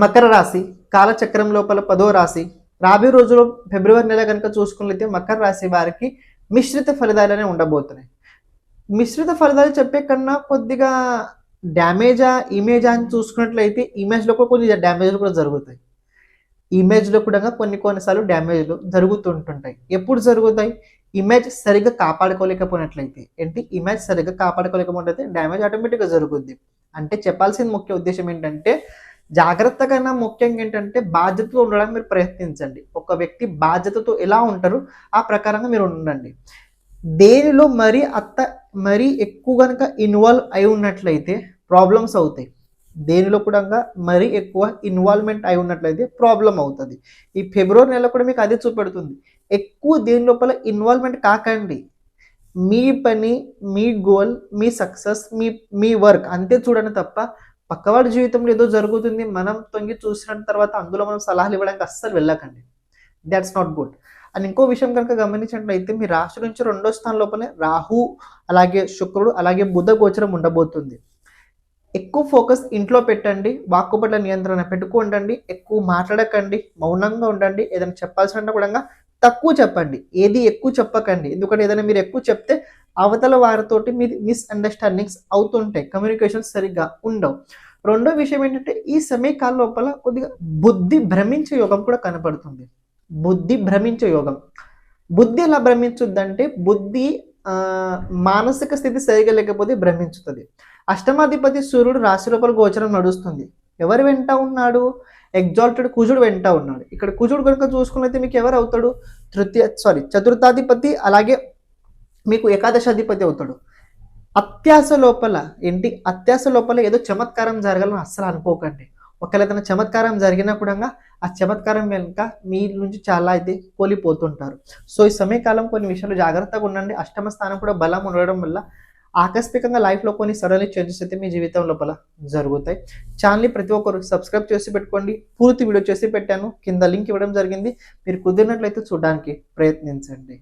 మకర రాశి కాలచక్రం లోపల 10వ రాశి. రాబోయే రోజుల్లో ఫిబ్రవరి నెల కనుక చూసుకున్నట్లయితే మకర రాశి వారికి మిశ్రిత ఫలితాలనే ఉండబోతున్నాయి. మిశ్రిత ఫలితాలు చెప్పే కన్నా కొద్దిగా డ్యామేజా, ఇమేజా అని చూసుకున్నట్లయితే ఇమేజ్‌లో కూడా కొన్ని డ్యామేజ్‌లు కూడా జరుగుతాయి. ఇమేజ్‌లో కూడా కొన్ని సార్లు డ్యామేజ్‌లు జరుగుతుంటుంటాయి. ఎప్పుడు జరుగుతాయి? ఇమేజ్ సరిగ్గా కాపాడుకోలేకపోయినట్లయితే. ఏంటి? ఇమేజ్ సరిగ్గా కాపాడుకోలేకపోతే డ్యామేజ్ ఆటోమేటిక్‌గా జరుగుద్ది. అంటే చెప్పాల్సిన ముఖ్య ఉద్దేశ్యం ఏంటంటే, జాగ్రత్త కన్నా ముఖ్యంగా ఏంటంటే బాధ్యతతో ఉండడానికి మీరు ప్రయత్నించండి. ఒక వ్యక్తి బాధ్యతతో ఎలా ఉంటారో ఆ ప్రకారంగా మీరు ఉండండి. దేనిలో మరీ ఎక్కువ గనక ఇన్వాల్వ్ అయి ఉన్నట్లయితే ప్రాబ్లమ్స్ అవుతాయి. దేనిలో కూడా మరీ ఎక్కువ ఇన్వాల్వ్‌మెంట్ అయి ఉన్నట్లయితే ప్రాబ్లమ్ అవుతది. ఈ ఫిబ్రవరి నెల కూడా మీకు అదే చూపెడుతుంది. ఎక్కువ దేని లోపల ఇన్వాల్వ్‌మెంట్ కాకండి. మీ పని, మీ గోల్, మీ సక్సెస్, మీ మీ వర్క్ అంతే చూడండి తప్ప, పక్కవాడి జీవితంలో ఏదో జరుగుతుంది. మనం తొంగి చూసిన తర్వాత అందులో మనం సలహాలు ఇవ్వడానికి అస్సలు వెళ్ళకండి. Thoughts not good. అండ్ ఇంకో విషయం కనుక గమనించినట్లయితే మీ రాశి నుంచి 2వ స్థానం లోపలే రాహు, అలాగే శుక్రుడు, అలాగే బుధ గోచరం ఉండబోతుంది. ఎక్కువ ఫోకస్ ఇంట్లో పెట్టండి. వాక్కు పట్ల నియంత్రణ పెట్టుకోండండి. ఎక్కువ మాట్లాడకండి. మౌనంగా ఉండండి. ఏదైనా చెప్పాల్సిన కూడా తక్కువ చెప్పండి. ఏది ఎక్కువ చెప్పకండి. ఎందుకంటే ఏదైనా మీరు ఎక్కువ చెప్తే అవతల వారితోటి మీది మిస్‌అండర్‌స్టాండింగ్స్ అవుతుంటాయి. కమ్యూనికేషన్స్ సరిగ్గా ఉండవు. రెండో విషయం ఏంటంటే ఈ సమయకాలం లోపల కొద్దిగా బుద్ధి భ్రమించే యోగం కూడా కనపడుతుంది. బుద్ధి భ్రమించే యోగం. బుద్ధి ఎలా భ్రమించుద్దంటే బుద్ధి మానసిక స్థితి సరిగ్గా లేకపోతే భ్రమించుతది. అష్టమాధిపతి సూర్యుడు రాశి లోపల గోచరం నడుస్తుంది. ఎవరు వెంట ఉన్నాడు? ఎగ్జాల్టెడ్ కుజుడు వెంట ఉన్నాడు. ఇక్కడ కుజుడు కనుక చూసుకున్నట్లయితే మీకు ఎవరు అవుతాడు? చతుర్థాధిపతి, అలాగే మీకు ఏకాదశాధిపతి అవుతాడు. అత్యాశ లోపల ఏదో చమత్కారం జరగాలని అస్సలు అనుకోకండి. ఒకవేళ ఏదైనా చమత్కారం జరిగినా కూడా ఆ చమత్కారం వెనుక మీ నుంచి చాలా అయితే కోల్పోతుంటారు. సో ఈ సమయకాలం కొన్ని విషయాలు జాగ్రత్తగా ఉండండి. అష్టమ స్థానం కూడా బలం ఉండడం వల్ల ఆకస్మికంగా లైఫ్‌లో కొన్ని సడన్‌లీ చేంజెస్ అయితే మీ జీవితం లోపల జరుగుతాయి. ఛానెల్‌ని ప్రతి ఒక్కరు సబ్స్క్రైబ్ చేసి పెట్టుకోండి. పూర్తి వీడియో చేసి పెట్టాను. కింద లింక్ ఇవ్వడం జరిగింది. మీరు కుదిరినట్లయితే చూడడానికి ప్రయత్నించండి.